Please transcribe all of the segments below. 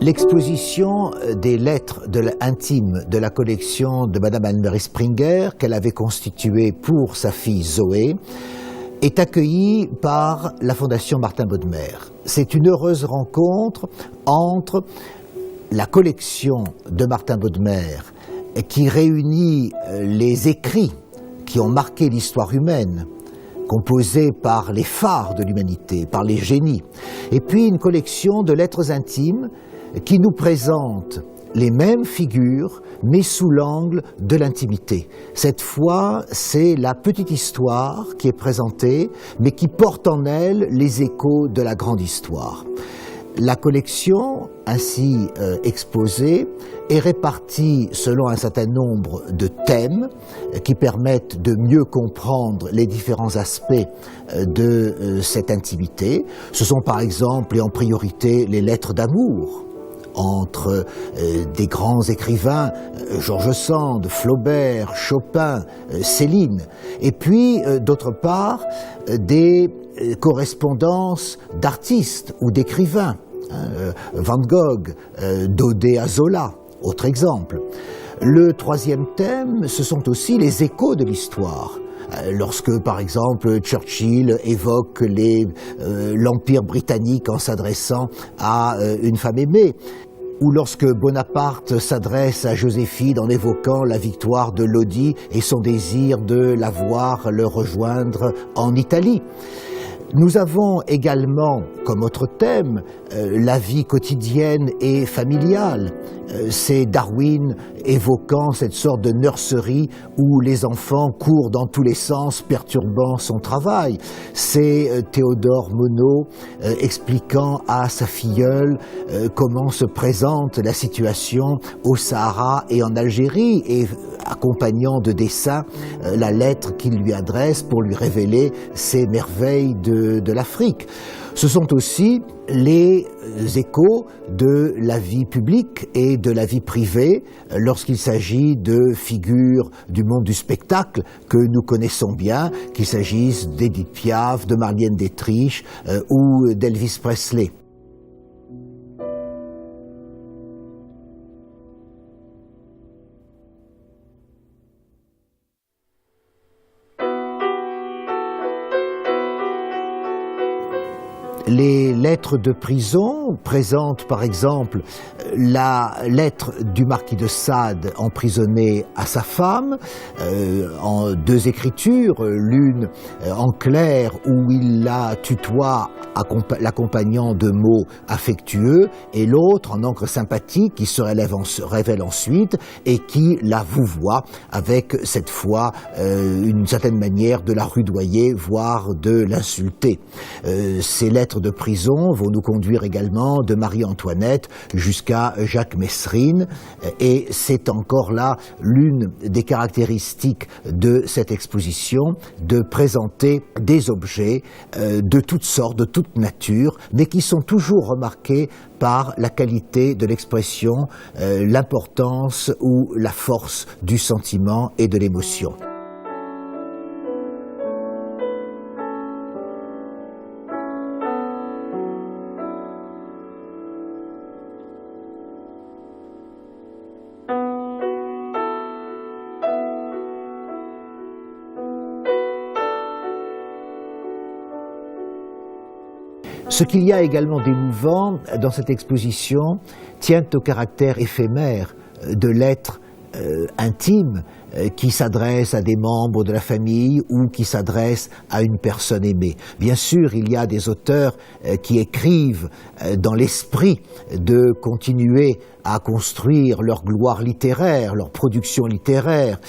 L'exposition des lettres intimes de la collection de Madame Anne-Marie Springer, qu'elle avait constituée pour sa fille Zoé, est accueillie par la Fondation Martin Bodmer. C'est une heureuse rencontre entre la collection de Martin Bodmer, qui réunit les écrits qui ont marqué l'histoire humaine, composés par les phares de l'humanité, par les génies, et puis une collection de lettres intimes qui nous présente les mêmes figures, mais sous l'angle de l'intimité. Cette fois, c'est la petite histoire qui est présentée, mais qui porte en elle les échos de la grande histoire. La collection, ainsi exposée, est répartie selon un certain nombre de thèmes qui permettent de mieux comprendre les différents aspects de cette intimité. Ce sont par exemple et en priorité les lettres d'amour entre des grands écrivains, George Sand, Flaubert, Chopin, Céline, et puis d'autre part des correspondances d'artistes ou d'écrivains, Van Gogh, Daudet à Zola, autre exemple. Le troisième thème, ce sont aussi les échos de l'histoire. Lorsque, par exemple, Churchill évoque l'Empire britannique en s'adressant à une femme aimée, ou lorsque Bonaparte s'adresse à Joséphine en évoquant la victoire de Lodi et son désir de la voir le rejoindre en Italie. Nous avons également comme autre thème la vie quotidienne et familiale. C'est Darwin évoquant cette sorte de nurserie où les enfants courent dans tous les sens, perturbant son travail. C'est Théodore Monod expliquant à sa filleule comment se présente la situation au Sahara et en Algérie, et accompagnant de dessins la lettre qu'il lui adresse pour lui révéler ces merveilles de l'Afrique. Ce sont aussi les échos de la vie publique et de la vie privée lorsqu'il s'agit de figures du monde du spectacle que nous connaissons bien, qu'il s'agisse d'Edith Piaf, de Marlène Dietrich ou d'Elvis Presley. Les lettres de prison présentent par exemple la lettre du marquis de Sade emprisonné à sa femme en deux écritures, l'une en clair où il la tutoie l'accompagnant de mots affectueux, et l'autre en encre sympathique qui se révèle ensuite et qui la vouvoie avec cette fois une certaine manière de la rudoyer, voire de l'insulter. Ces lettres de prison vont nous conduire également de Marie-Antoinette jusqu'à Jacques Messrine, et c'est encore là l'une des caractéristiques de cette exposition, de présenter des objets de toutes sortes, de toute nature, mais qui sont toujours remarqués par la qualité de l'expression, l'importance ou la force du sentiment et de l'émotion. Ce qu'il y a également d'émouvant dans cette exposition tient au caractère éphémère de lettres intimes qui s'adressent à des membres de la famille ou qui s'adressent à une personne aimée. Bien sûr, il y a des auteurs qui écrivent dans l'esprit de continuer à construire leur gloire littéraire, leur production littéraire,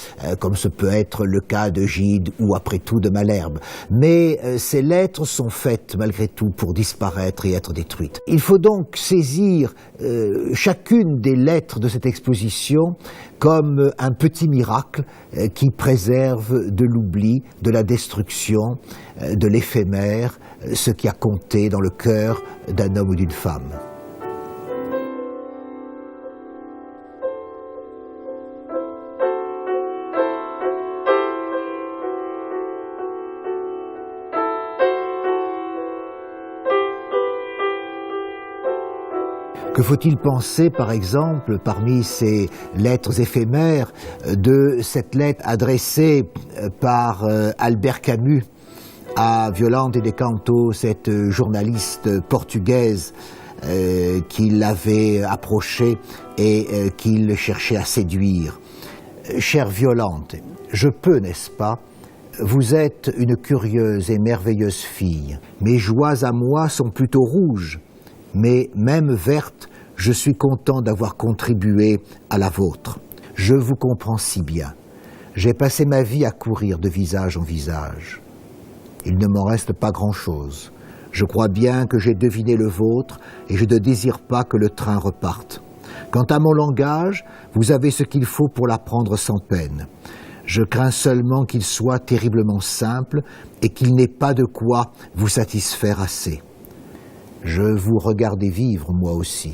comme ce peut être le cas de Gide ou après tout de Malherbe. Mais ces lettres sont faites malgré tout pour disparaître et être détruites. Il faut donc saisir chacune des lettres de cette exposition comme un petit miracle qui préserve de l'oubli, de la destruction, de l'éphémère, ce qui a compté dans le cœur d'un homme ou d'une femme. Que faut-il penser, par exemple, parmi ces lettres éphémères, de cette lettre adressée par Albert Camus à Violante de Canto, cette journaliste portugaise qui l'avait approché et qu'il cherchait à séduire. Chère Violante, je peux, n'est-ce pas? Vous êtes une curieuse et merveilleuse fille. Mes joies à moi sont plutôt rouges, mais même vertes, je suis content d'avoir contribué à la vôtre. Je vous comprends si bien. J'ai passé ma vie à courir de visage en visage. Il ne m'en reste pas grand-chose. Je crois bien que j'ai deviné le vôtre et je ne désire pas que le train reparte. Quant à mon langage, vous avez ce qu'il faut pour l'apprendre sans peine. Je crains seulement qu'il soit terriblement simple et qu'il n'ait pas de quoi vous satisfaire assez. Je vous regardais vivre, moi aussi.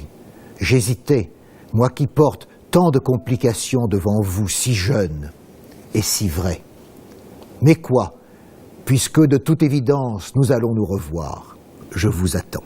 J'hésitais, moi qui porte tant de complications devant vous, si jeune et si vrai. Mais quoi, puisque de toute évidence nous allons nous revoir, je vous attends.